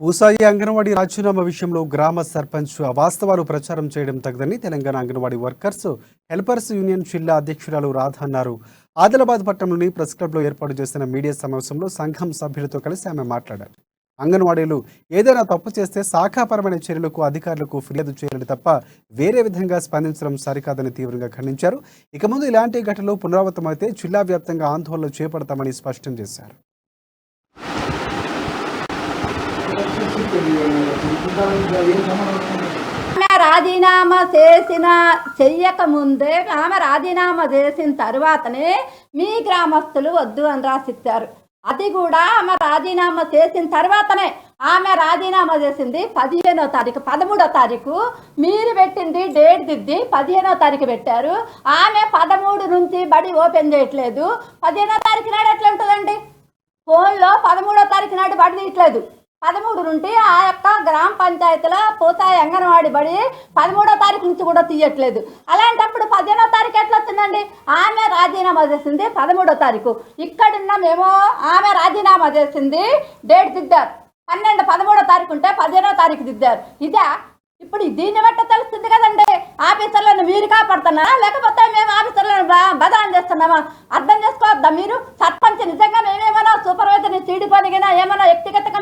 పూసాయి అంగన్వాడీ రాజీనామా విషయంలో గ్రామ సర్పంచ్ అవాస్తవాలు ప్రచారం చేయడం తగదని Telangana anganwadi workers helpers union జిల్లా అధ్యక్షురాలు రాధ అన్నారు. ఆదిలాబాద్ పట్టణంలోని ప్రెస్ క్లబ్లో ఏర్పాటు చేసిన మీడియా సమావేశంలో సంఘం సభ్యులతో కలిసి ఆమె మాట్లాడారు. అంగన్వాడీలు ఏదైనా తప్పు చేస్తే శాఖాపరమైన చర్యలకు అధికారులకు ఫిర్యాదు చేయాలి తప్ప వేరే విధంగా స్పందించడం సరికాదని తీవ్రంగా ఖండించారు. ఇక ముందు ఇలాంటి ఘటనలు పునరావృతమైతే జిల్లా వ్యాప్తంగా ఆందోళనలు చేపడతామని స్పష్టం చేశారు. రాజీనామా చెయ్యక ముందే ఆమె రాజీనామా చేసిన తర్వాతనే మీ గ్రామస్తులు వద్దు అని రాసిచ్చారు. అది కూడా ఆమె రాజీనామా చేసిన తర్వాతనే. ఆమె రాజీనామా చేసింది 15వ తారీఖు, 13వ తారీఖు మీరు పెట్టింది డేట్ దిద్ది 15వ తారీఖు పెట్టారు. ఆమె 13 నుంచి బడి ఓపెన్ చేయట్లేదు. 15వ తారీఖు నాడు ఎట్లా ఉంటుందండి? ఫోన్లో 13వ తారీఖు నాడు బడి తీయట్లేదు. 13 నుండి ఆ యొక్క గ్రామ పంచాయతీలో పూసాయి అంగన్వాడీ బడి 13వ తారీఖు నుంచి కూడా తీయట్లేదు. అలాంటప్పుడు 15వ తారీఖు ఎట్లా వచ్చిందండి? ఆమె రాజీనామా చేసింది 13వ తారీఖు. ఇక్కడున్న మేము ఆమె రాజీనామా చేసింది డేట్ దిద్దారు. 13వ తారీఖు ఉంటే 15వ తారీఖు దిద్దారు. ఇదే ఇప్పుడు దీన్ని బట్ట తెలుస్తుంది కదండి. ఆఫీసర్లను మీరు కాపాడుతున్నారా లేకపోతే మేము ఆఫీసర్లను బదనాం చేస్తున్నామా? అర్థం చేసుకోవద్దా మీరు? సర్పంచ్ నిజంగా మేమేమన్నా సూపర్వైజర్ని చీడిపోనిగినా ఏమైనా వ్యక్తిగతంగా